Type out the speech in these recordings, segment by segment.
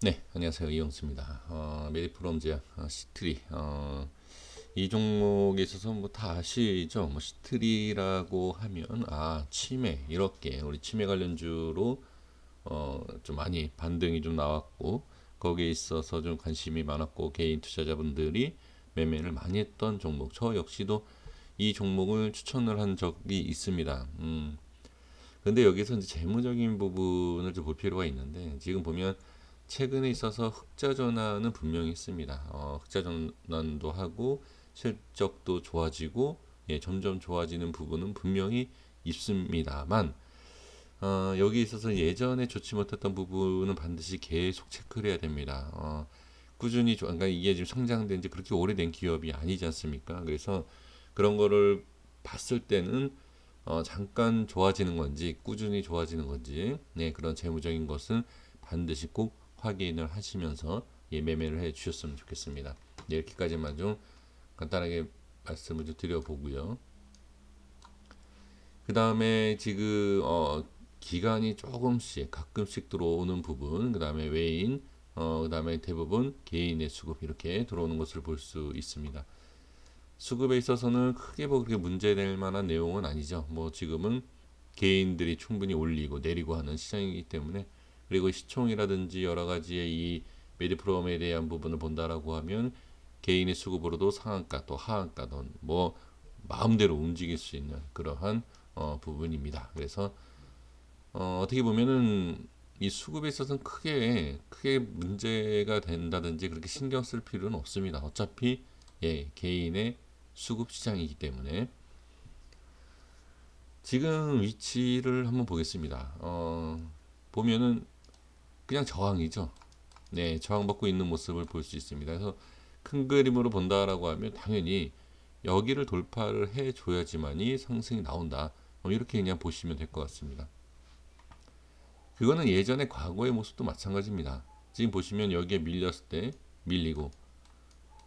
네, 안녕하세요. 이영수입니다. 메디프롬제약 시트리 이 종목에 있어서 뭐 다 아시죠? 뭐 시트리라고 하면 치매 이렇게 우리 치매 관련주로 좀 많이 반등이 좀 나왔고 거기에 있어서 좀 관심이 많았고 개인 투자자분들이 매매를 많이 했던 종목. 저 역시도 이 종목을 추천을 한 적이 있습니다. 근데 여기서 이제 재무적인 부분을 좀 볼 필요가 있는데 지금 보면 최근에 있어서 흑자 전환은 분명히 있습니다. 흑자 전환도 하고 실적도 좋아지고 점점 좋아지는 부분은 분명히 있습니다만 여기 있어서 예전에 좋지 못했던 부분은 반드시 계속 체크를 해야 됩니다. 꾸준히 그러니까 이게 지금 성장된 지 그렇게 오래된 기업이 아니지 않습니까? 그래서 그런 거를 봤을 때는 잠깐 좋아지는 건지 꾸준히 좋아지는 건지 그런 재무적인 것은 반드시 꼭 확인을 하시면서 매매를 해 주셨으면 좋겠습니다. 이렇게까지만 좀 간단하게 말씀을 좀 드려보고요. 그 다음에 지금 기간이 조금씩 가끔씩 들어오는 부분, 그 다음에 외인, 그 다음에 대부분 개인의 수급 이렇게 들어오는 것을 볼 수 있습니다. 수급에 있어서는 크게 뭐 그렇게 문제될 만한 내용은 아니죠. 뭐 지금은 개인들이 충분히 올리고 내리고 하는 시장이기 때문에 그리고 시총이라든지 여러 가지의 이 메디프롬에 대한 부분을 본다라고 하면 개인의 수급으로도 상한가 또 하한가 뭐 마음대로 움직일 수 있는 그러한 부분입니다. 그래서 어떻게 보면은 이 수급에 있어서는 크게 문제가 된다든지 그렇게 신경 쓸 필요는 없습니다. 어차피 개인의 수급 시장이기 때문에 지금 위치를 한번 보겠습니다. 보면은 그냥 저항이죠. 네, 저항받고 있는 모습을 볼 수 있습니다. 그래서 큰 그림으로 본다라고 하면 당연히 여기를 돌파를 해줘야지만이 상승이 나온다. 이렇게 그냥 보시면 될 것 같습니다. 그거는 예전에 과거의 모습도 마찬가지입니다. 지금 보시면 여기에 밀렸을 때 밀리고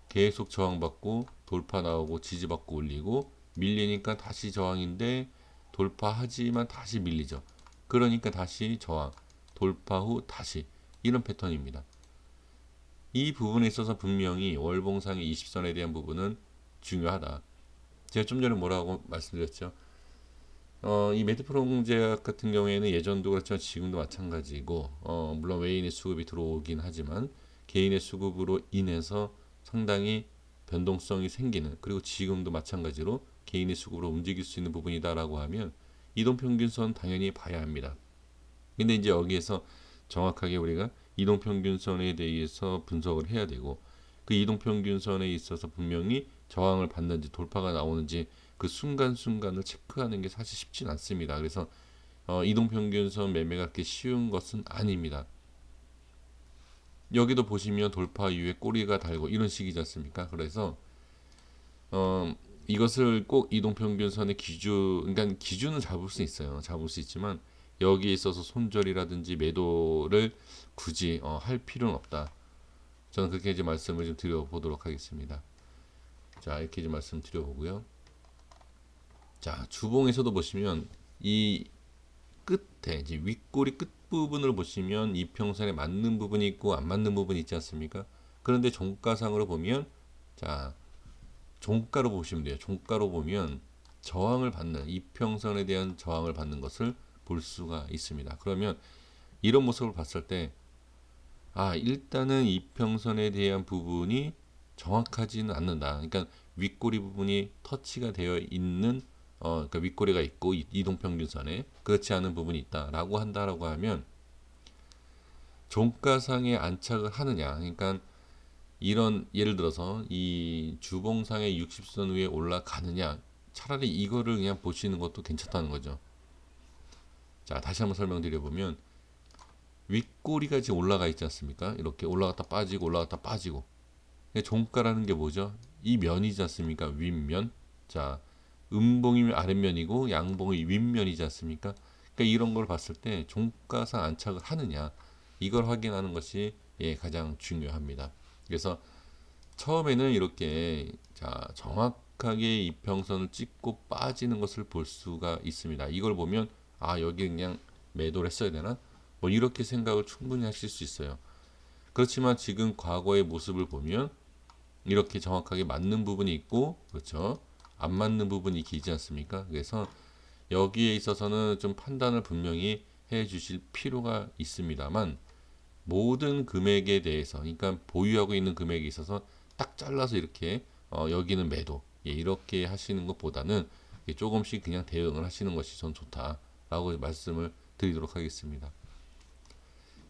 계속 저항받고 돌파 나오고 지지받고 올리고 밀리니까 다시 저항인데 돌파하지만 다시 밀리죠. 그러니까 다시 저항, 돌파 후 다시 이런 패턴입니다. 이 부분에 있어서 분명히 월봉상의 20선에 대한 부분은 중요하다. 제가 좀 전에 뭐라고 말씀드렸죠. 이 메드프롬제약 같은 경우에는 예전도 그렇지만 지금도 마찬가지고 물론 외인의 수급이 들어오긴 하지만 개인의 수급으로 인해서 상당히 변동성이 생기는 그리고 지금도 마찬가지로 개인의 수급으로 움직일 수 있는 부분이다라고 하면 이동평균선 당연히 봐야 합니다. 근데 이제 여기에서 정확하게 우리가 이동평균선에 대해서 분석을 해야 되고 그 이동평균선에 있어서 분명히 저항을 받는지 돌파가 나오는지 그 순간순간을 체크하는 게 사실 쉽진 않습니다. 그래서 이동평균선 매매가 그렇게 쉬운 것은 아닙니다. 여기도 보시면 돌파 이후에 꼬리가 달고 이런 식이지 않습니까? 그래서 어, 이것을 꼭 이동평균선의 그러니까 기준을 잡을 수 있어요. 잡을 수 있지만 여기에 있어서 손절이라든지 매도를 굳이 할 필요는 없다. 저는 그렇게 이제 말씀을 좀 드려보도록 하겠습니다. 자, 이렇게 이제 말씀 드려보고요. 자, 주봉에서도 보시면 이 끝에 이제 윗꼬리 끝 부분을 보시면 이평선에 맞는 부분이 있고 안 맞는 부분이 있지 않습니까? 그런데 종가상으로 보면 자, 종가로 보시면 돼요. 종가로 보면 저항을 받는 이평선에 대한 저항을 받는 것을 볼 수가 있습니다. 그러면 이런 모습을 봤을 때 일단은 이평선에 대한 부분이 정확하지는 않는다. 그러니까 윗꼬리 부분이 터치가 되어 있는 그러니까 윗꼬리가 있고 이동평균선에 그렇지 않은 부분이 있다라고 한다라고 하면 종가상에 안착을 하느냐. 그러니까 이런 예를 들어서 이 주봉상의 60선 위에 올라가느냐 차라리 이거를 그냥 보시는 것도 괜찮다는 거죠. 자, 다시 한번 설명드려 보면 윗꼬리가 지금 올라가 있지 않습니까? 이렇게 올라갔다 빠지고 올라갔다 빠지고 종가라는 게 뭐죠? 이 면이지 않습니까? 윗면. 자, 음봉이면 아랫면이고 양봉이 윗면이지 않습니까? 그러니까 이런 걸 봤을 때 종가상 안착을 하느냐 이걸 확인하는 것이 가장 중요합니다. 그래서 처음에는 이렇게 정확하게 이평선을 찍고 빠지는 것을 볼 수가 있습니다. 이걸 보면 여기 그냥 매도를 했어야 되나? 뭐 이렇게 생각을 충분히 하실 수 있어요. 그렇지만 지금 과거의 모습을 보면 이렇게 정확하게 맞는 부분이 있고, 그렇죠? 안 맞는 부분이 있지 않습니까? 그래서 여기에 있어서는 좀 판단을 분명히 해 주실 필요가 있습니다만, 모든 금액에 대해서, 그러니까 보유하고 있는 금액에 있어서 딱 잘라서 이렇게 여기는 매도, 예, 이렇게 하시는 것보다는 조금씩 그냥 대응을 하시는 것이 전 좋다라고 말씀을 드리도록 하겠습니다.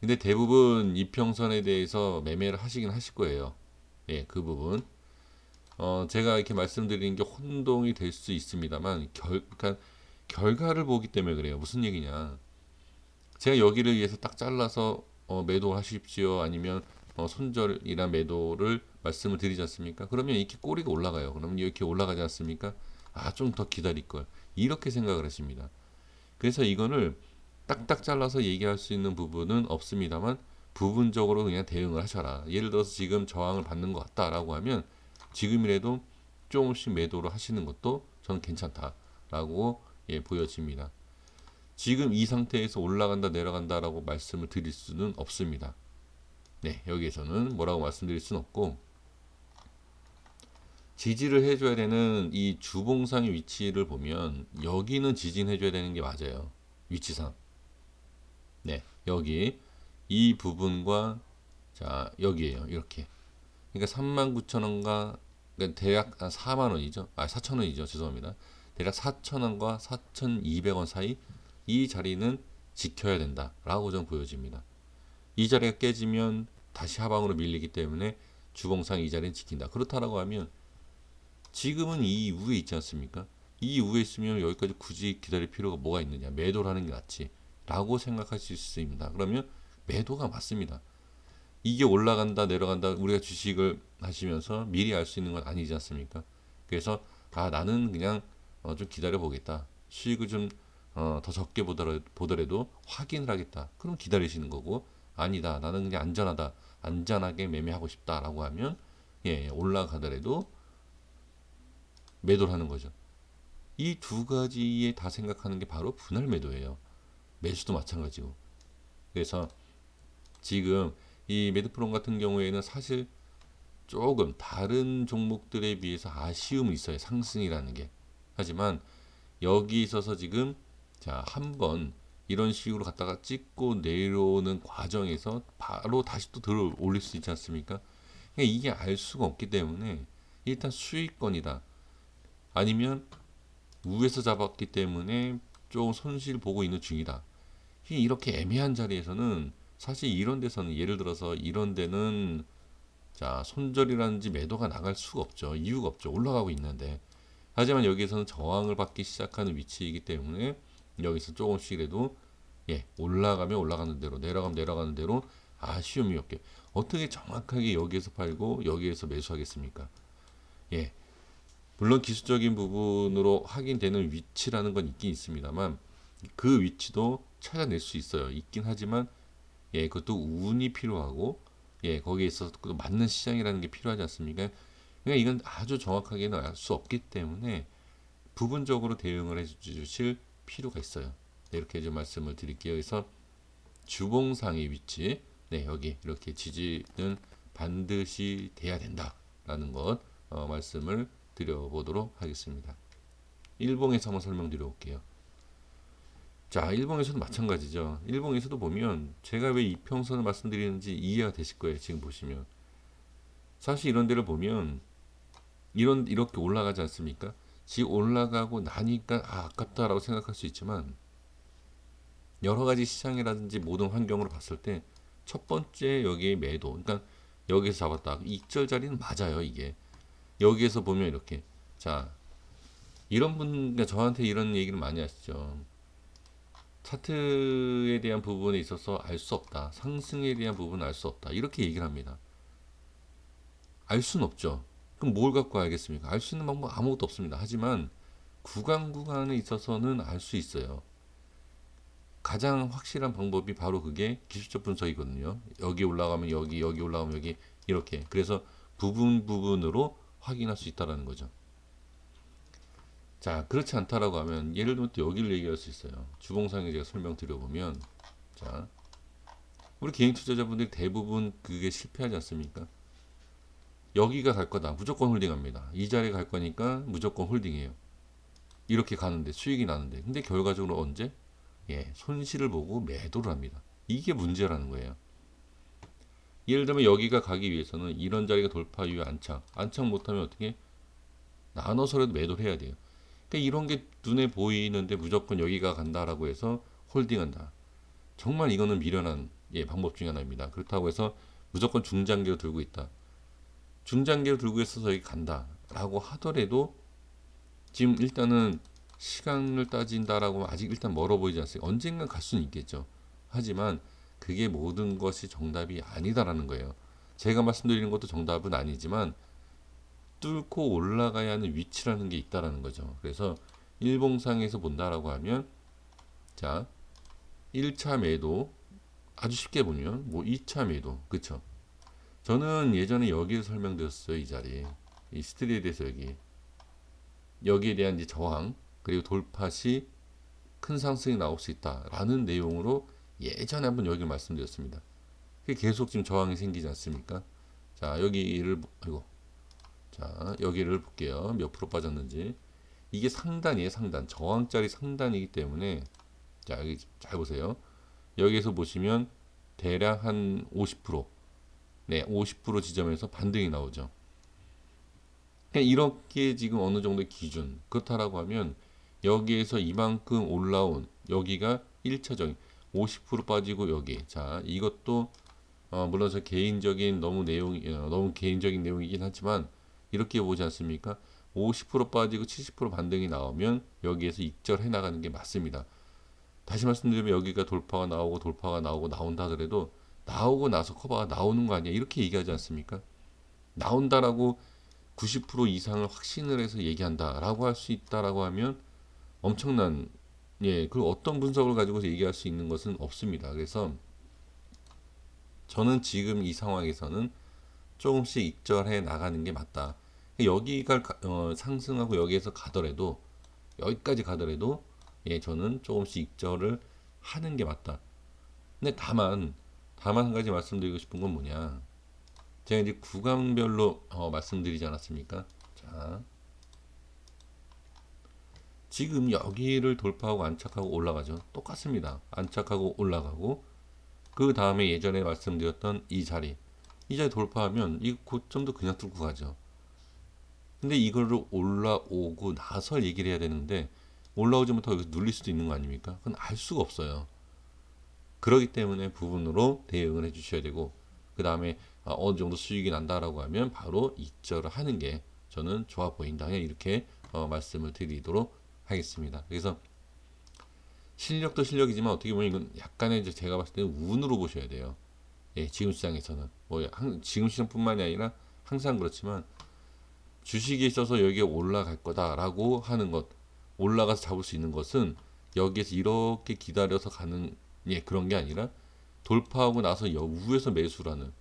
근데 대부분 이평선에 대해서 매매를 하시긴 하실 거예요. 예, 그 부분. 제가 이렇게 말씀드리는 게 혼동이 될 수 있습니다만, 그러니까 결과를 보기 때문에 그래요. 무슨 얘기냐. 제가 여기를 위해서 딱 잘라서 매도하십시오. 아니면 손절이나 매도를 말씀을 드리지 않습니까? 그러면 이렇게 꼬리가 올라가요. 그러면 이렇게 올라가지 않습니까? 아, 좀 더 기다릴 걸. 이렇게 생각을 하십니다. 그래서 이거를 딱딱 잘라서 얘기할 수 있는 부분은 없습니다만, 부분적으로 그냥 대응을 하셔라. 예를 들어서 지금 저항을 받는 것 같다라고 하면 지금이라도 조금씩 매도를 하시는 것도 저는 괜찮다라고, 예, 보여집니다. 지금 이 상태에서 올라간다 내려간다라고 말씀을 드릴 수는 없습니다. 네, 여기에서는 뭐라고 말씀드릴 수는 없고, 지지를 해줘야 되는 이 주봉상의 위치를 보면 여기는 지진해줘야 되는 게 맞아요. 위치상. 네, 여기 이 부분과, 자, 여기에요. 이렇게. 그러니까 39,000원과, 그러니까 대략 4만 원이죠. 아, 4천 원이죠. 죄송합니다. 대략 4천 원과 4,200원 사이, 이 자리는 지켜야 된다라고 좀 보여집니다. 이 자리가 깨지면 다시 하방으로 밀리기 때문에 주봉상 이 자리는 지킨다. 그렇다라고 하면 지금은 이 이후에 있지 않습니까? 이 이후에 있으면 여기까지 굳이 기다릴 필요가 뭐가 있느냐. 매도를 하는 게 낫지. 라고 생각하실 수 있습니다. 그러면 매도가 맞습니다. 이게 올라간다 내려간다 우리가 주식을 하시면서 미리 알 수 있는 건 아니지 않습니까? 그래서 나는 그냥 좀 기다려 보겠다. 수익을 좀 더 적게 보더라도 확인을 하겠다. 그럼 기다리시는 거고, 아니다. 나는 그냥 안전하다. 안전하게 매매하고 싶다라고 하면, 예, 올라가더라도 매도를 하는 거죠. 이 두 가지에 다 생각하는 게 바로 분할 매도예요. 매수도 마찬가지고. 그래서 지금 이 매드프롬 같은 경우에는 사실 조금 다른 종목들에 비해서 아쉬움이 있어요. 상승이라는 게. 하지만 여기 있어서 지금, 자, 한번 이런 식으로 갔다가 찍고 내려오는 과정에서 바로 다시 또 들어 올릴 수 있지 않습니까? 그러니까 이게 알 수가 없기 때문에 일단 수익권이다. 아니면 위에서 잡았기 때문에 조금 손실 보고 있는 중이다. 이렇게 애매한 자리에서는 사실 이런 데서는, 예를 들어서 이런 데는, 자, 손절이라든지 매도가 나갈 수가 없죠. 이유가 없죠. 올라가고 있는데. 하지만 여기에서는 저항을 받기 시작하는 위치이기 때문에 여기서 조금씩이라도, 예, 올라가면 올라가는 대로, 내려가면 내려가는 대로 아쉬움이 없게, 어떻게 정확하게 여기에서 팔고 여기에서 매수하겠습니까? 예, 물론 기술적인 부분으로 확인되는 위치라는 건 있긴 있습니다만 그 위치도 찾아낼 수 있어요. 있긴 하지만, 예, 그것도 운이 필요하고, 예, 거기에 있어서 또 맞는 시장이라는 게 필요하지 않습니까? 그러니까 이건 아주 정확하게는 알 수 없기 때문에 부분적으로 대응을 해 주실 필요가 있어요. 네, 이렇게 좀 말씀을 드릴게요. 그래서 주봉상의 위치, 네, 여기 이렇게 지지는 반드시 돼야 된다라는 것 말씀을 드려보도록 하겠습니다. 일봉에서 한번 설명드려 볼게요. 자, 일봉에서도 마찬가지죠. 일봉에서도 보면 제가 왜 이평선을 말씀드리는지 이해가 되실 거예요. 지금 보시면 사실 이런 데를 보면 이렇게 올라가지 않습니까? 지금 올라가고 나니까 아깝다라고 생각할 수 있지만, 여러 가지 시장이라든지 모든 환경으로 봤을 때 첫 번째 여기에 매도, 그러니까 여기서 잡았다. 익절 자리는 맞아요. 이게 여기에서 보면 이렇게, 자, 이런 분, 그러니까 저한테 이런 얘기를 많이 하시죠. 차트에 대한 부분에 있어서 알 수 없다. 상승에 대한 부분은 알 수 없다. 이렇게 얘기를 합니다. 알 수는 없죠. 그럼 뭘 갖고 알겠습니까? 알 수 있는 방법 아무것도 없습니다. 하지만 구간에 있어서는 알 수 있어요. 가장 확실한 방법이 바로 그게 기술적 분석이거든요. 여기 올라가면 여기, 여기 올라가면 여기, 이렇게. 그래서 부분으로 확인할 수 있다는 거죠. 자, 그렇지 않다라고 하면 예를 들면 또 여기를 얘기할 수 있어요. 주봉상에 제가 설명드려보면, 자, 우리 개인 투자자분들이 대부분 그게 실패하지 않습니까? 여기가 갈 거다. 무조건 홀딩합니다. 이 자리에 갈 거니까 무조건 홀딩해요. 이렇게 가는데 수익이 나는데. 근데 결과적으로 언제? 예, 손실을 보고 매도를 합니다. 이게 문제라는 거예요. 예를 들면 여기가 가기 위해서는 이런 자리가 돌파 이후에 안착 못하면 어떻게? 나눠서라도 매도를 해야 돼요. 그러니까 이런 게 눈에 보이는데 무조건 여기가 간다라고 해서 홀딩한다. 정말 이거는 미련한 방법 중에 하나입니다. 그렇다고 해서 무조건 중장기로 들고 있다. 중장기로 들고 있어서 여기 간다라고 하더라도 지금 일단은 시간을 따진다라고 하면 아직 일단 멀어 보이지 않습니까? 언젠간 갈 수는 있겠죠. 하지만 그게 모든 것이 정답이 아니다라는 거예요. 제가 말씀드리는 것도 정답은 아니지만 뚫고 올라가야 하는 위치라는 게 있다라는 거죠. 그래서 일봉상에서 본다라고 하면 자 1차 매도 아주 쉽게 보면 뭐 2차 매도 그쵸. 저는 예전에 여기를 설명드렸어요. 이 자리 이 스트릿에서 여기에 대한 이제 저항 그리고 돌파 시 큰 상승이 나올 수 있다라는 내용으로 예전에 한번 여기를 말씀드렸습니다. 계속 지금 저항이 생기지 않습니까? 자 여기를 자 여기를 볼게요. 몇 프로 빠졌는지. 이게 상단이에요. 상단 저항짜리 상단이기 때문에 자 여기 잘 보세요. 여기에서 보시면 대략 한 50%, 네, 50% 지점에서 반등이 나오죠. 그러니까 이렇게 지금 어느 정도의 기준 그렇다라고 하면 여기에서 이만큼 올라온 여기가 1차적인 50% 빠지고 여기 자 이것도 물론 저 개인적인 너무 개인적인 내용이긴 하지만 이렇게 보지 않습니까? 50% 빠지고 70% 반등이 나오면 여기에서 익절해 나가는 게 맞습니다. 다시 말씀드리면 여기가 돌파가 나오고 나온다 하더라도 나오고 나서 커버가 나오는 거 아니야 이렇게 얘기하지 않습니까? 나온다라고 90% 이상을 확신을 해서 얘기한다라고 할 수 있다라고 하면 엄청난 그 어떤 분석을 가지고 얘기할 수 있는 것은 없습니다. 그래서 저는 지금 이 상황에서는 조금씩 익절해 나가는 게 맞다. 여기가 상승하고 여기에서 가더라도 여기까지 가더라도 저는 조금씩 익절을 하는 게 맞다. 근데 다만 한 가지 말씀드리고 싶은 건 뭐냐? 제가 이제 구간별로 말씀드리지 않았습니까? 자, 지금 여기를 돌파하고 안착하고 올라가죠. 똑같습니다. 안착하고 올라가고 그 다음에 예전에 말씀드렸던 이 자리 돌파하면 이 고점도 그냥 뚫고 가죠. 근데 이거를 올라오고 나서 얘기를 해야 되는데 올라오지 못하고 여기서 눌릴 수도 있는 거 아닙니까? 그건 알 수가 없어요. 그렇기 때문에 부분으로 대응을 해주셔야 되고 그 다음에 어느 정도 수익이 난다라고 하면 바로 익절을 하는 게 저는 좋아 보인다. 이렇게 말씀을 드리도록 하겠습니다. 그래서 실력도 실력이지만 어떻게 보면 이건 약간의 이제 제가 봤을 때는 운으로 보셔야 돼요. 지금 시장에서는 지금 시장뿐만이 아니라 항상 그렇지만 주식에 있어서 여기에 올라갈 거다라고 하는 것, 올라가서 잡을 수 있는 것은 여기에서 이렇게 기다려서 가는 그런 게 아니라 돌파하고 나서 위에서 매수라는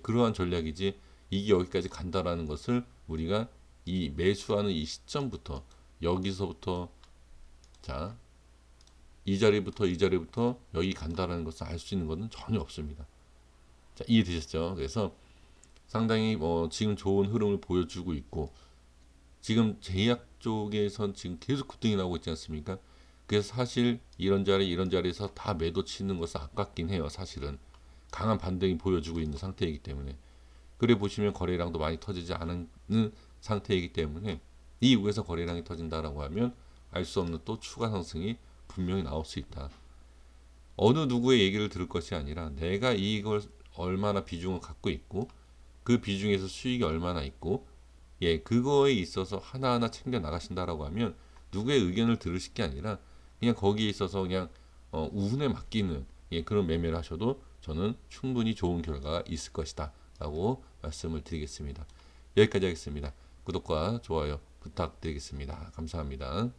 그러한 전략이지 이게 여기까지 간다라는 것을 우리가 이 매수하는 이 시점부터 여기서부터 자 이 자리부터 여기 간다라는 것을 알 수 있는 것은 전혀 없습니다. 자 이해되셨죠? 그래서 상당히 지금 좋은 흐름을 보여주고 있고 지금 제약 쪽에선 지금 계속 급등이 나오고 있지 않습니까? 그래서 사실 이런 자리에서 다 매도 치는 것은 아깝긴 해요. 사실은 강한 반등이 보여주고 있는 상태이기 때문에 그래 보시면 거래량도 많이 터지지 않는 상태이기 때문에 이 위에서 거래량이 터진다라고 하면 알 수 없는 또 추가 상승이 분명히 나올 수 있다. 어느 누구의 얘기를 들을 것이 아니라 내가 이걸 얼마나 비중을 갖고 있고 그 비중에서 수익이 얼마나 있고 그거에 있어서 하나하나 챙겨 나가신다라고 하면 누구의 의견을 들으실 게 아니라 그냥 거기에 있어서 그냥 운에 맡기는 그런 매매를 하셔도 저는 충분히 좋은 결과가 있을 것이다 라고 말씀을 드리겠습니다. 여기까지 하겠습니다. 구독과 좋아요 부탁드리겠습니다. 감사합니다.